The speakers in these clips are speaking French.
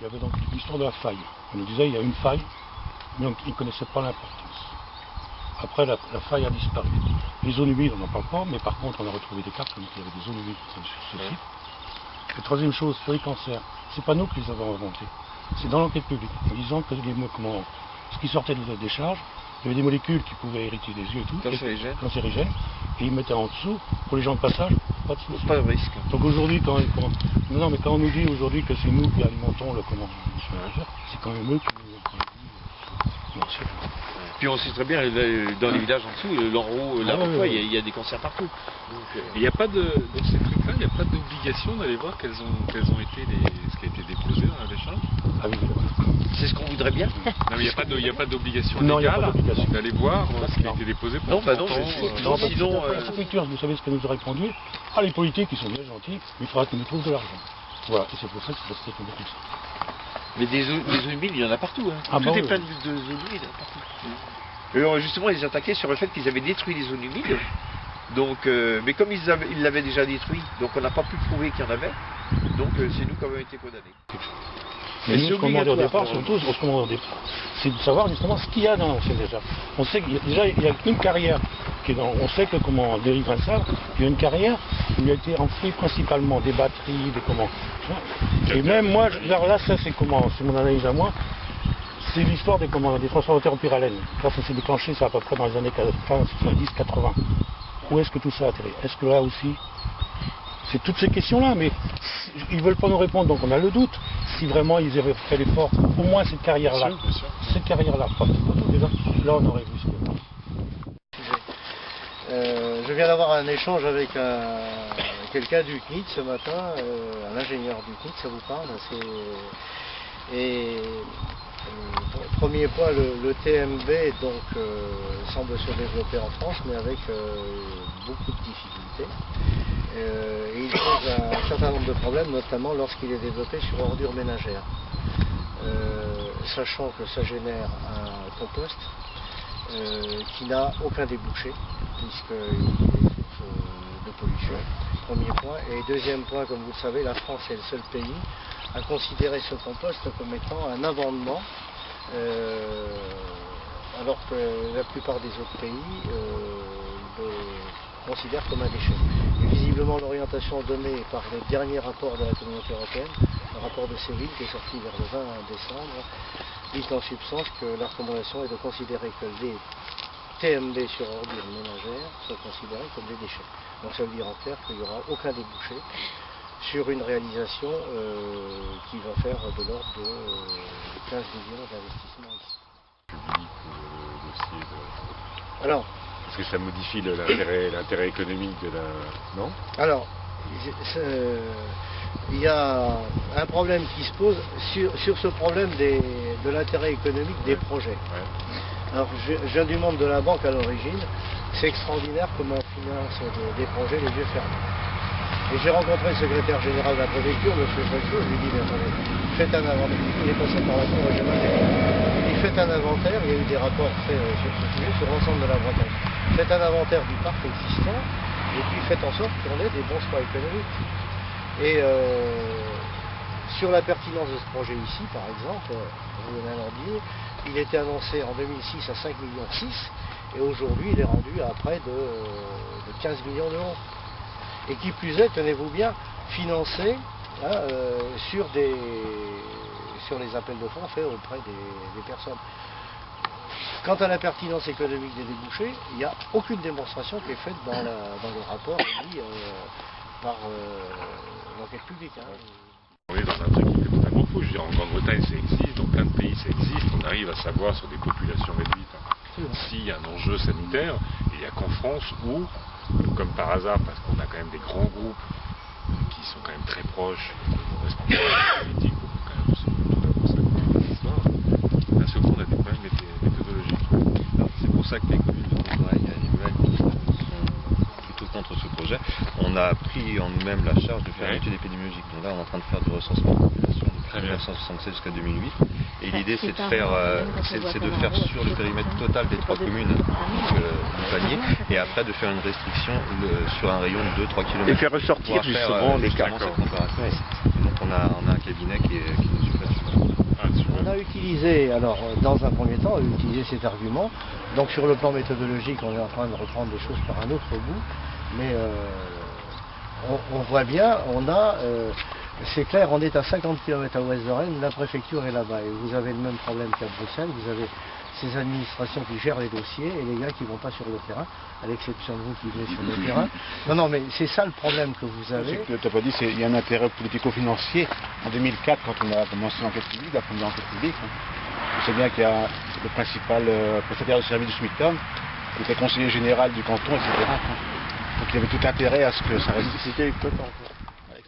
il y avait donc l'histoire de la faille. On nous disait il y a une faille, donc ils ne connaissaient pas l'importance. Après, la faille a disparu. Les zones humides, on n'en parle pas, mais par contre, on a retrouvé des cartes, il y avait des zones humides sur ce site. Et troisième chose, sur les cancers, c'est pas nous qui les avons inventés. C'est dans l'enquête publique, en disant que ce qui sortait des décharges, il y avait des molécules qui pouvaient irriter les yeux et tout, cancérigènes, et ils mettaient en dessous, pour les gens de passage, pas de souci. Pas de risque. Donc aujourd'hui, quand on nous dit aujourd'hui que c'est nous qui alimentons le c'est quand même eux qui nous Puis on sait très bien, dans les villages en dessous, l'Enroux, il y a des cancers partout. Il n'y a pas de, dans ces trucs-là, il n'y a pas d'obligation d'aller voir quels ont été ce qui a été déposé dans la décharge. Ah oui, c'est ce qu'on voudrait bien. Non, mais il n'y a pas d'obligation légale d'aller voir ce qui a été déposé pour sinon, la préfecture, vous savez ce qu'elle nous aurait répondu? Ah, les politiques, ils sont bien gentils, il faudra qu'ils nous trouvent de l'argent. Voilà, et c'est pour ça que c'est resté beaucoup ça. Mais des zones humides, il y en a partout. Hein. Tout est plein de zones humides partout. Et justement, ils attaquaient sur le fait qu'ils avaient détruit les zones humides. Donc, mais comme ils l'avaient déjà détruit, donc on n'a pas pu prouver qu'il y en avait. Donc c'est nous qui avons été condamnés. Mais nous, ce qu'on demande au départ, surtout, c'est de savoir justement ce qu'il y a dans l'ancienne décharge. On sait qu'il y a une carrière qui est on sait que comment Derry Vincent, il y a une carrière où il a été enfoui principalement des batteries, des comment. Et même moi, là ça c'est mon analyse à moi, c'est l'histoire des transformateurs en pyralène. Là ça s'est déclenché, ça à peu près dans les années 70-80. Où est-ce que tout ça a atterri? Est-ce que là aussi c'est toutes ces questions-là, mais ils ne veulent pas nous répondre, donc on a le doute. Si vraiment ils avaient fait l'effort, au moins cette carrière-là, là on aurait vu ce que... Je viens d'avoir un échange avec quelqu'un du CNIT ce matin, un ingénieur du CNIT, ça vous parle. Premier point, le TMB donc, semble se développer en France, mais avec beaucoup de difficultés. Et il pose un certain nombre de problèmes, notamment lorsqu'il est développé sur ordures ménagères. Sachant que ça génère un compost qui n'a aucun débouché, puisqu'il est source de pollution. Premier point. Et deuxième point, comme vous le savez, la France est le seul pays à considérer ce compost comme étant un amendement, alors que la plupart des autres pays le considèrent comme un déchet. Et visiblement, l'orientation donnée par le dernier rapport de la Communauté européenne, le rapport de Séville qui est sorti vers le 20 décembre, dit en substance que la recommandation est de considérer que les TMB sur ordures ménagères sont considérés comme des déchets. Donc ça veut dire en clair qu'il n'y aura aucun débouché sur une réalisation qui va faire de l'ordre de 15 millions d'investissements ici. Alors, parce que ça modifie l'intérêt économique de la... Non? Alors, il y a un problème qui se pose sur ce problème de l'intérêt économique des projets. Ouais. Alors, je viens du monde de la banque à l'origine. C'est extraordinaire comment on finance des projets les yeux fermés. Et j'ai rencontré le secrétaire général de la préfecture, M. Fréchot, je lui ai dit, mais attendez, faites un inventaire. Il est passé par la cour régionale des comptes. Il dit, faites un inventaire, il y a eu des rapports faits sur ce sujet, sur l'ensemble de la Bretagne. Faites un inventaire du parc existant, et puis faites en sorte qu'on ait des bons choix économiques. Et sur la pertinence de ce projet ici, par exemple, vous venez à l'Orbier, il était annoncé en 2006 à 5,6 millions, et aujourd'hui il est rendu à près de 15 millions d'euros. Et qui plus est, tenez-vous bien, financé sur les appels de fonds faits auprès des personnes. Quant à la pertinence économique des débouchés, il n'y a aucune démonstration qui est faite dans le rapport émis par l'enquête publique. On est dans un truc qui est totalement fou. Je veux dire, en Grande-Bretagne ça existe, dans plein de pays ça existe, on arrive à savoir sur des populations réduites s'il y a un enjeu sanitaire. Et il n'y a qu'en France où, comme par hasard, parce qu'on a quand même des grands groupes qui sont quand même très proches de nos responsables politiques, on peut quand même se d'un seul coup on a des problèmes méthodologiques. C'est pour ça que les communes de Courtrai et Nivelles sont plutôt contre ce projet. On a pris en nous-mêmes la charge de faire une étude épidémiologique. Donc là on est en train de faire du recensement de population depuis 1976 jusqu'à 2008. Et l'idée c'est de faire sur le périmètre total des 3 communes du panier, et après de faire une restriction sur un rayon de 2-3 km. Et faire ressortir justement les cas. Donc on a un cabinet qui nous suit là-dessus. utilisé, alors dans un premier temps, on a utilisé cet argument. Donc sur le plan méthodologique, on est en train de reprendre les choses par un autre bout, mais on voit bien, c'est clair, on est à 50 km à l'ouest de Rennes, la préfecture est là-bas, et vous avez le même problème qu'à Bruxelles, vous avez ces administrations qui gèrent les dossiers et les gars qui ne vont pas sur le terrain, à l'exception de vous qui venez sur le terrain. Non, mais c'est ça le problème que vous avez. Tu n'as pas dit qu'il y a un intérêt politico-financier. En 2004, quand on a commencé l'enquête publique, la première enquête publique, on sait bien qu'il y a le principal prestataire de service du SMICTOM, qui était conseiller général du canton, etc. Donc il y avait tout intérêt à ce que ça reste. C'était exploitant.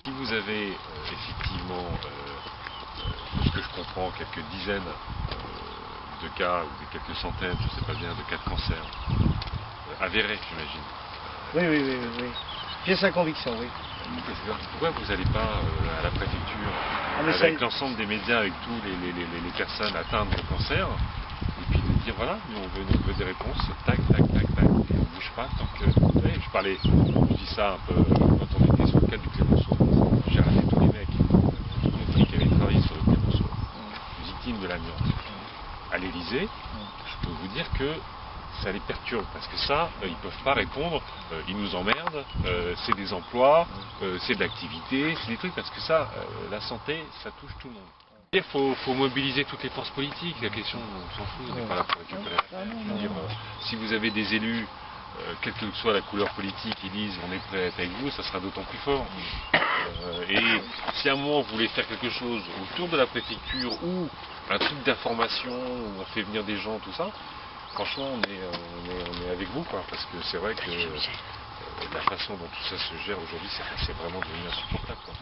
Si vous avez effectivement, de ce que je comprends, quelques dizaines de cas, ou quelques centaines, je ne sais pas bien, de cas de cancer avérés, j'imagine. Oui. J'ai sa conviction, oui. Pourquoi vous n'allez pas à la préfecture, avec l'ensemble des médias, avec tous les personnes atteintes de cancer, et puis de dire voilà, nous on veut des réponses, tac, et on ne bouge pas tant que. Vous savez, je dis ça un peu quand on était sur le cas du Clémenceau. J'ai ramené tous les mecs qui avaient travaillé sur le Clémenceau, victimes de l'amiante, à l'Élysée. Je peux vous dire que ça les perturbe, parce que ça, ils ne peuvent pas répondre, ils nous emmerdent, c'est des emplois, c'est de l'activité, c'est des trucs, parce que ça, la santé, ça touche tout le monde. Il faut mobiliser toutes les forces politiques, la question, on s'en fout, on n'est pas là pour récupérer l'affaire. Je veux dire, si vous avez des élus, quelle que soit la couleur politique, ils disent on est prêt à être avec vous, ça sera d'autant plus fort. Et si à un moment vous voulez faire quelque chose autour de la préfecture, ou un truc d'information, où on fait venir des gens, tout ça, franchement, on est avec vous, quoi, parce que c'est vrai que la façon dont tout ça se gère aujourd'hui, c'est vraiment devenu insupportable, quoi.